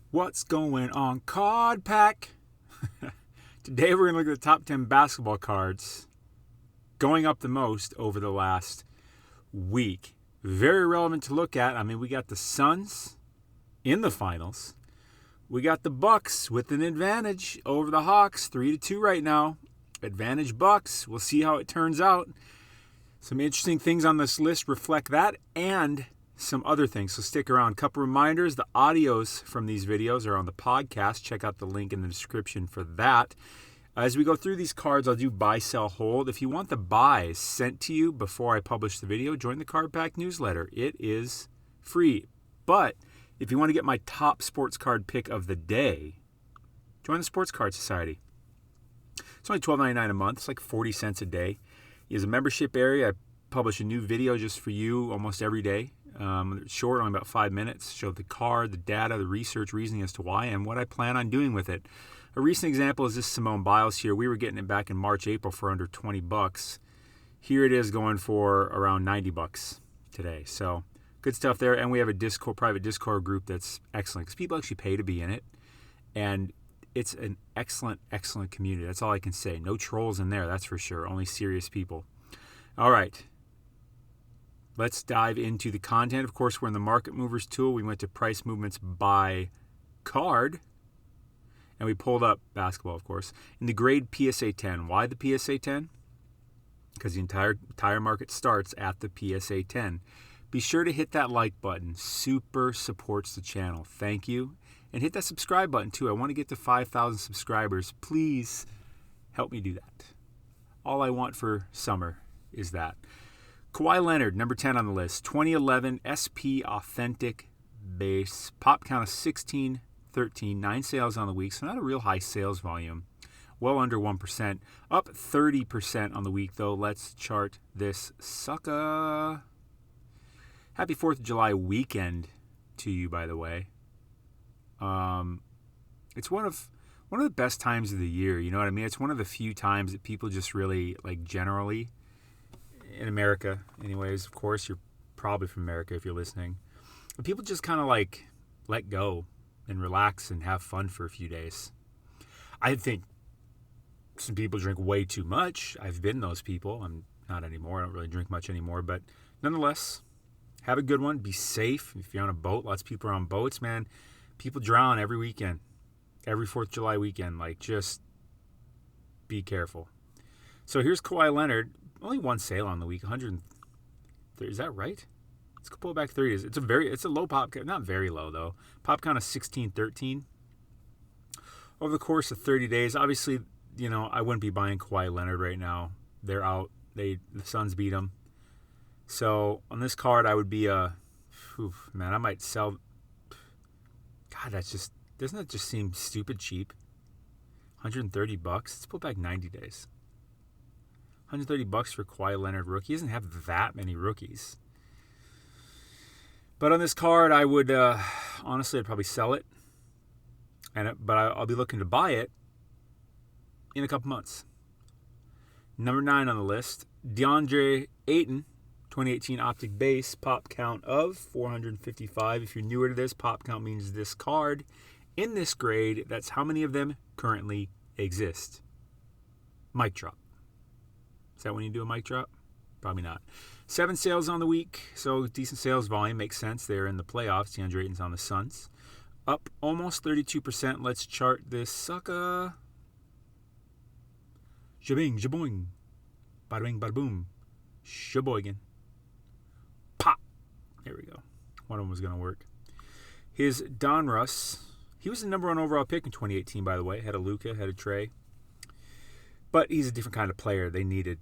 What's going on, Card Pack? Today we're going to look at the top 10 basketball cards going up the most over the last week. Very relevant to look at. I mean, we got the Suns in the finals. We got the Bucks with an advantage over the Hawks, 3-2 right now. Advantage Bucks. We'll see how it turns out. Some interesting things on this list reflect that and some other things, so stick around. Couple reminders, the audios from these videos are on the podcast. Check out the link in the description for that. As we go through these cards, I'll do buy, sell, hold. If you want the buys sent to you before I publish the video, join the Card Pack newsletter. It is free. But if you want to get my top sports card pick of the day, join the Sports Card Society. It's only $12.99 a month. It's like 40 cents a day. There's a membership area. I publish a new video just for you almost every day. Short, only about 5 minutes. Show the card, the data, the research, reasoning as to why, and what I plan on doing with it. A recent example is this Simone Biles here. We were getting it back in March, April for under $20. Here it is going for around $90 today. So good stuff there. And we have a private Discord group that's excellent because people actually pay to be in it. And it's an excellent, excellent community. That's all I can say. No trolls in there, that's for sure. Only serious people. All right. Let's dive into the content. Of course, we're in the Market Movers tool. We went to price movements by card. And we pulled up basketball, of course. In the grade PSA 10. Why the PSA 10? Because the entire market starts at the PSA 10. Be sure to hit that like button. Super supports the channel. Thank you. And hit that subscribe button, too. I want to get to 5,000 subscribers. Please help me do that. All I want for summer is that. Kawhi Leonard, number 10 on the list. 2011 SP Authentic Base. Pop count of 1613. 9 sales on the week, so not a real high sales volume. Well under 1%. Up 30% on the week, though. Let's chart this sucker. Happy 4th of July weekend to you, by the way. It's one of the best times of the year, you know what I mean? It's one of the few times that people just really, like, generally, in America anyways, of course, you're probably from America if you're listening, but people just kind of like let go and relax and have fun for a few days. I think some people drink way too much. I've been those people. I'm not anymore. I don't really drink much anymore, but nonetheless, have a good one. Be safe. If you're on a boat, lots of people are on boats, man. People drown every weekend, every 4th of July weekend. Like, just be careful. So here's Kawhi Leonard. Only one sale on the week, 130. Is that right? Let's pull back 30. It's a low pop count, not very low though. Pop count of 1613 over the course of 30 days. Obviously, you know, I wouldn't be buying Kawhi Leonard right now. They're out. The Suns beat them. So on this card, I would be I might sell. God, doesn't that just seem stupid cheap? $130. Let's pull back 90 days. $130 for Kawhi Leonard rookie. He doesn't have that many rookies. But on this card, I would, honestly, I'd probably sell it. But I'll be looking to buy it in a couple months. Number 9 on the list, DeAndre Ayton, 2018 Optic Base, pop count of 455. If you're newer to this, pop count means this card in this grade, that's how many of them currently exist. Mic drop. Is that when you do a mic drop? Probably not. 7 sales on the week, so decent sales volume. Makes sense. They're in the playoffs. DeAndre Ayton's on the Suns. Up almost 32%. Let's chart this sucker. Jabing, jaboing. Bada bing, bada boom. Shaboygan. Pop. There we go. One of them was going to work. His Donruss. He was the number 1 overall pick in 2018, by the way. Had a Luka, had a Trey. But he's a different kind of player. They needed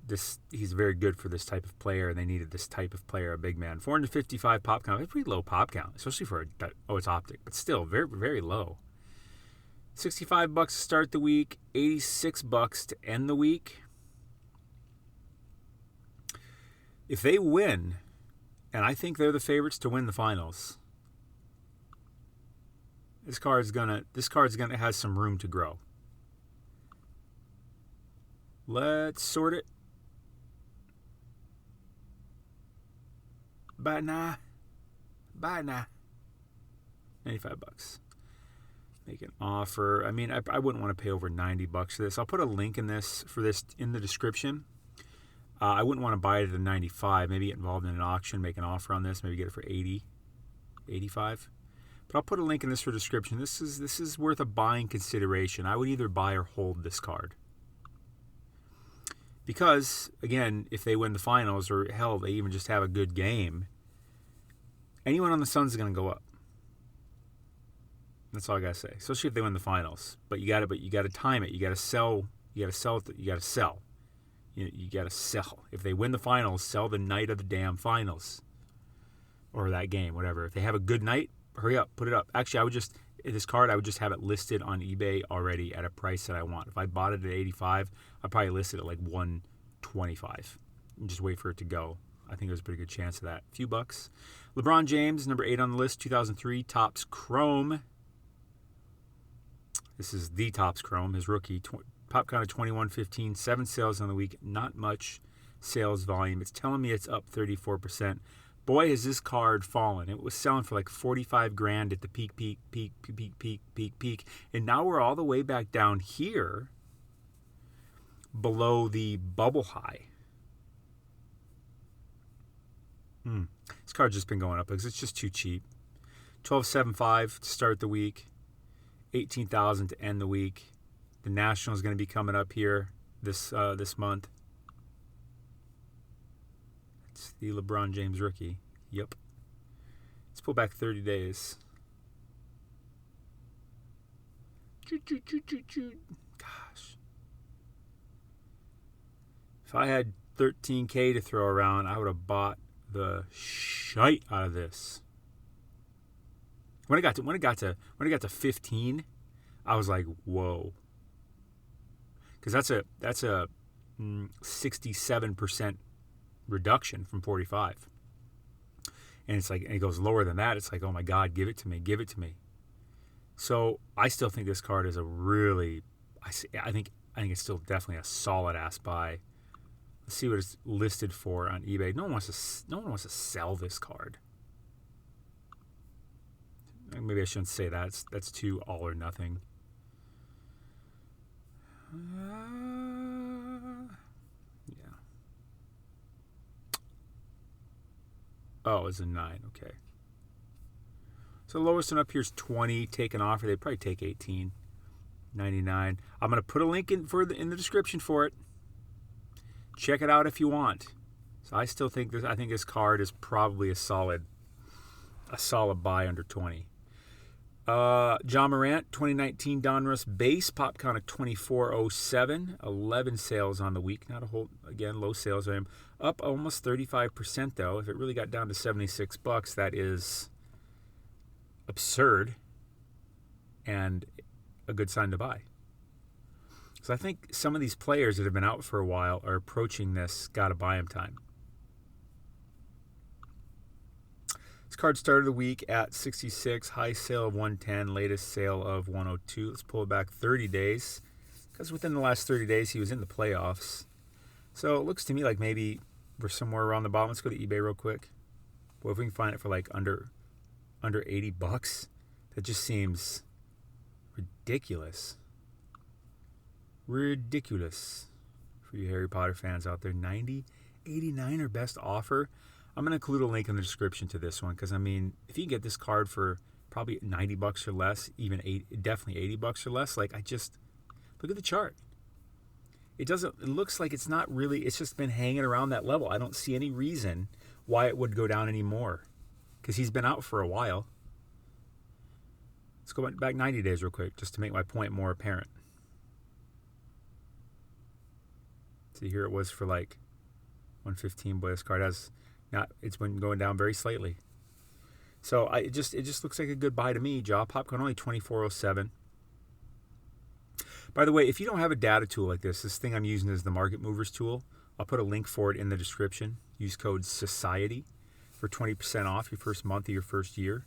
this. He's very good for this type of player, and they needed this type of player, a big man. 455 pop count. That's a pretty low pop count, especially for it's optic, but still very, very low. $65 to start the week, $86 to end the week. If they win, and I think they're the favorites to win the finals, this card's gonna have some room to grow. Let's sort it. Bye now. $95. Make an offer. I mean, I wouldn't want to pay over $90 for this. I'll put a link in this in the description. I wouldn't want to buy it at $95. Maybe get involved in an auction, make an offer on this. Maybe get it for $80, $85. But I'll put a link in this for description. This is worth a buying consideration. I would either buy or hold this card. Because, again, if they win the finals, or hell, they even just have a good game, anyone on the Suns is going to go up. That's all I gotta say. Especially if they win the finals. But you gotta time it. You gotta sell. You gotta sell. You gotta sell. You gotta sell. If they win the finals, sell the night of the damn finals, or that game, whatever. If they have a good night, hurry up, put it up. Actually, I would just have it listed on eBay already at a price that I want. If I bought it at 85, I'd probably list it at like 125 and just wait for it to go. I think there's a pretty good chance of that. A few bucks. LeBron James, number 8 on the list, 2003 Topps Chrome. This is the Topps Chrome, his rookie. Pop count of 2115, 7 sales on the week. Not much sales volume. It's telling me it's up 34%. Boy, has this card fallen. It was selling for like 45 grand at the peak. And now we're all the way back down here below the bubble high. This card's just been going up because it's just too cheap. 12.75 to start the week. 18,000 to end the week. The National is going to be coming up here this month. It's the LeBron James rookie. Yep. Let's pull back 30 days. Gosh. If I had $13K to throw around, I would have bought the shite out of this. When it got to 15, I was like, whoa. Because that's a 67% reduction from 45. And it's like, and it goes lower than that. It's like, oh my God, give it to me. So I still think this card is a really, I think it's still definitely a solid ass buy. Let's see what it's listed for on eBay. No one wants to sell this card. Maybe I shouldn't say that. That's too all or nothing. Yeah. Oh, it's a 9. Okay. So the lowest one up here is 20. Take an offer. They'd probably take 18.99. I'm going to put a link in the description for it. Check it out if you want. So I still think this. I think this card is probably a solid buy under 20. John Morant, 2019 Donruss base, pop count of 2407, 11 sales on the week. Not a whole, again, low sales volume. Up almost 35% though. If it really got down to $76, that is absurd and a good sign to buy. So I think some of these players that have been out for a while are approaching this gotta buy them time. This card started the week at 66, high sale of 110, latest sale of 102. Let's pull it back 30 days, because within the last 30 days he was in the playoffs. So it looks to me like maybe we're somewhere around the bottom. Let's go to eBay real quick. Well, if we can find it for like under $80, that just seems ridiculous. Ridiculous for you Harry Potter fans out there. $90.89 or best offer. I'm going to include a link in the description to this one because, I mean, if you can get this card for probably $90 or less, definitely $80 or less, like, I just look at the chart. It looks like it's not really, it's just been hanging around that level. I don't see any reason why it would go down anymore because he's been out for a while. Let's go back 90 days real quick just to make my point more apparent. See, here it was for like 115. Boy, this card it's been going down very slightly. So it just looks like a good buy to me. Jaw popcorn only 2407. By the way, if you don't have a data tool like this thing I'm using is the Market Movers tool. I'll put a link for it in the description. Use code SOCIETY for 20% off your first month of your first year.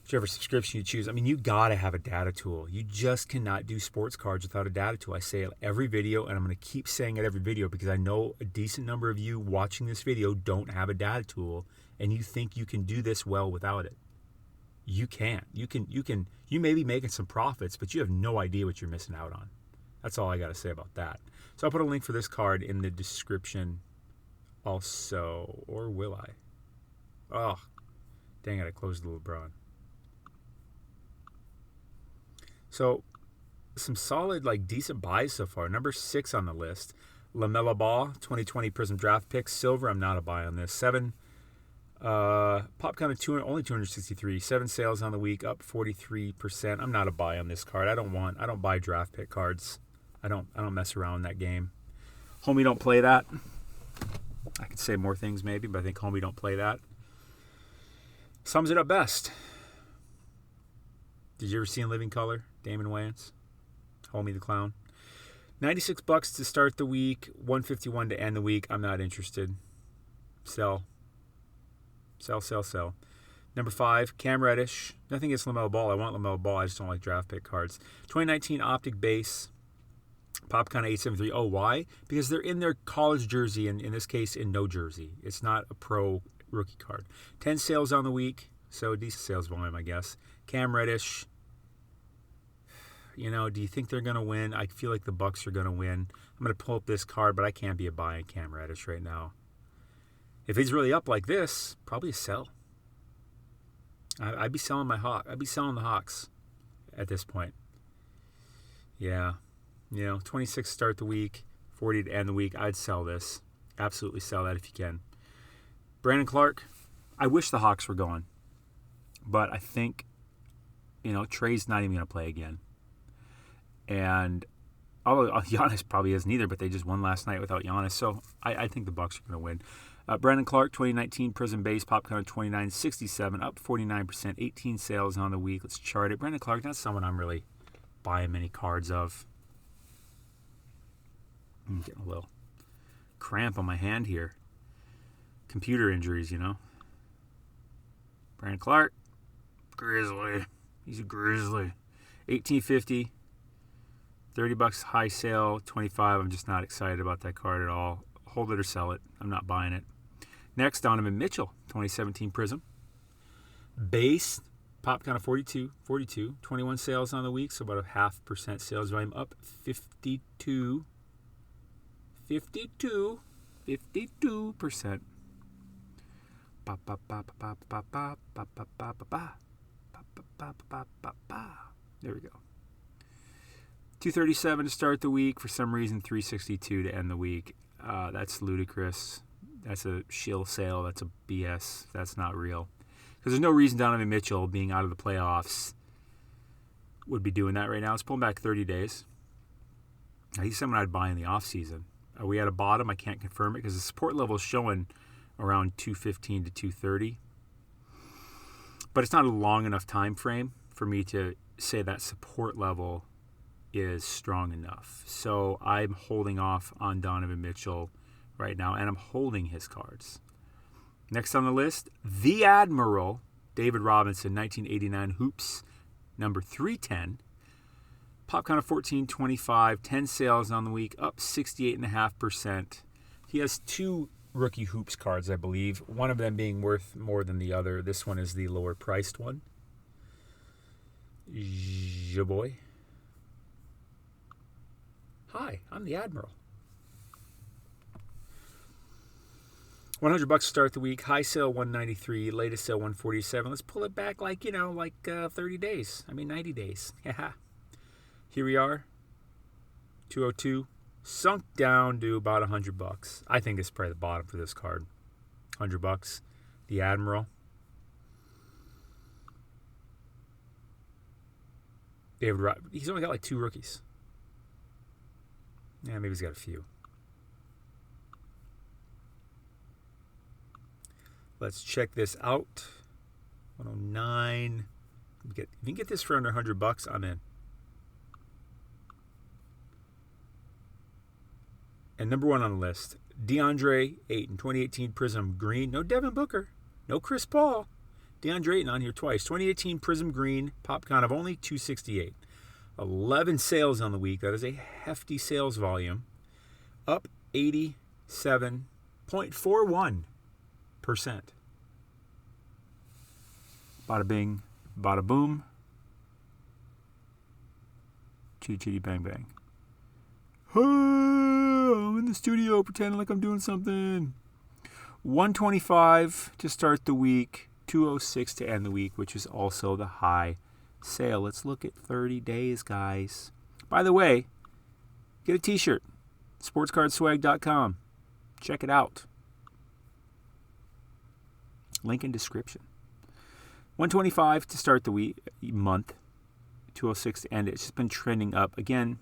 Whichever subscription you choose. I mean, you gotta have a data tool. You just cannot do sports cards without a data tool. I say it every video, and I'm going to keep saying it every video because I know a decent number of you watching this video don't have a data tool, and you think you can do this well without it. you can't. You may be making some profits, but you have no idea what you're missing out on. That's all I got to say about that. So I'll put a link for this card in the description also, or will I? Oh, dang it, I closed the LeBron. So some solid, decent buys so far. Number 6 on the list, LaMelo Ball, 2020 Prism Draft Pick, silver. I'm not a buy on this. 7, pop count of only 263. 7 sales on the week, up 43%. I'm not a buy on this card. I don't buy draft pick cards. I don't mess around in that game. Homie don't play that. I could say more things maybe, but I think Homie don't play that. Sums it up best. Did you ever see In Living Color, Damon Wayans? Homie the Clown. $96 to start the week, $151 to end the week. I'm not interested. Sell. Number 5, Cam Reddish. Nothing against LaMelo Ball. I want LaMelo Ball. I just don't like draft pick cards. 2019 Optic Base. Pop count 873. Oh, why? Because they're in their college jersey, and in this case, in no jersey. It's not a pro rookie card. 10 sales on the week, so decent sales volume, I guess. Cam Reddish. Do you think they're going to win? I feel like the Bucks are going to win. I'm going to pull up this card, but I can't be a buy in Cam Reddish right now. If he's really up like this, probably a sell. I'd be selling my Hawk. I'd be selling the Hawks at this point. Yeah. 26 to start the week, 40 to end the week. I'd sell this. Absolutely sell that if you can. Brandon Clark. I wish the Hawks were going. But I think, Trey's not even going to play again. And although Giannis probably isn't either, but they just won last night without Giannis. So I think the Bucks are going to win. Brandon Clark, 2019 Prism Base, pop count 2967, up 49%, 18 sales on the week. Let's chart it. Brandon Clark, not someone I'm really buying many cards of. I'm getting a little cramp on my hand here. Computer injuries, Brandon Clark, Grizzly. He's a Grizzly. 1850. $30 high sale, 25. I'm just not excited about that card at all. Hold it or sell it. I'm not buying it. Next, Donovan Mitchell, 2017 Prism. Base, pop count of 42. 21 sales on the week, so about a 0.5% sales volume, up 52%. There we go. 237 to start the week. For some reason, 362 to end the week. That's ludicrous. That's a shill sale. That's a BS. That's not real. Because there's no reason Donovan Mitchell, being out of the playoffs, would be doing that right now. It's pulling back 30 days. He's someone I'd buy in the offseason. Are we at a bottom? I can't confirm it because the support level is showing around 215 to 230. But it's not a long enough time frame for me to say that support level is strong enough. So I'm holding off on Donovan Mitchell right now, and I'm holding his cards. Next on the list, the Admiral, David Robinson, 1989 Hoops, number 310. Pop count of 1425, 10 sales on the week, up 68.5%. He has 2 rookie Hoops cards, I believe, one of them being worth more than the other. This one is the lower priced one. Ja boy. Hi, I'm the Admiral. $100 to start the week. High sale $193, latest sale $147. Let's pull it back 30 days. 90 days. Here we are. 202. Sunk down to about $100. I think it's probably the bottom for this card. $100. The Admiral. He's only got 2 rookies. Yeah, maybe he's got a few. Let's check this out. 109. If you can get this for under $100, I'm in. And number 1 on the list, DeAndre Ayton, 2018 Prism Green. No Devin Booker. No Chris Paul. DeAndre Ayton on here twice. 2018 Prism Green, pop count of only 268. 11 sales on the week. That is a hefty sales volume. Up 87.41%. Bada bing, Bada boom. Chitty chitty bang bang. I'm in the studio pretending like I'm doing something. 125 to start the week, 206 to end the week, which is also the high sale. Let's look at 30 days, guys. By the way, get a t-shirt. SportsCardSwag.com. Check it out. Link in description. 125 to start the month, 206 to end it. It's just been trending up. Again,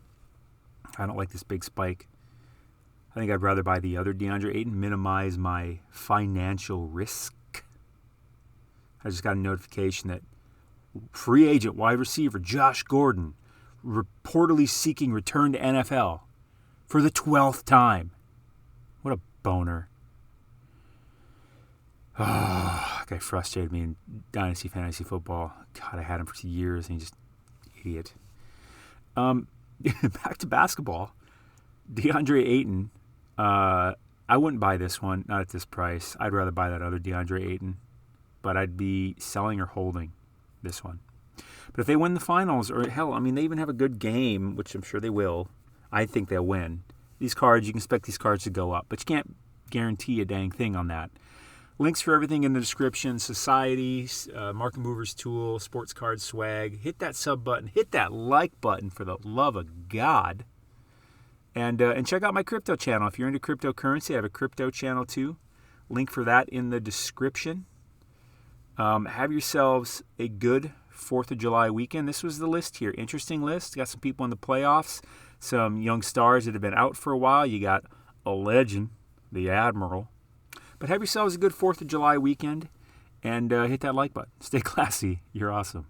I don't like this big spike. I think I'd rather buy the other DeAndre Ayton, minimize my financial risk. I just got a notification that free agent wide receiver Josh Gordon reportedly seeking return to NFL for the 12th time. What a boner. Oh, guy frustrated me in Dynasty Fantasy Football. God, I had him for 2 years and he just idiot. Back to basketball. DeAndre Ayton. I wouldn't buy this one, not at this price. I'd rather buy that other DeAndre Ayton. But I'd be selling or holding this one. But if they win the finals, or hell, I mean, they even have a good game, which I'm sure they will. I think they'll win. These cards, you can expect these cards to go up. But you can't guarantee a dang thing on that. Links for everything in the description. Society, Market Movers Tool, Sports Card Swag. Hit that sub button. Hit that like button for the love of God. And check out my crypto channel. If you're into cryptocurrency, I have a crypto channel too. Link for that in the description. Have yourselves a good 4th of July weekend. This was the list here. Interesting list. Got some people in the playoffs. Some young stars that have been out for a while. You got a legend, the Admiral. But have yourselves a good 4th of July weekend, and hit that like button. Stay classy. You're awesome.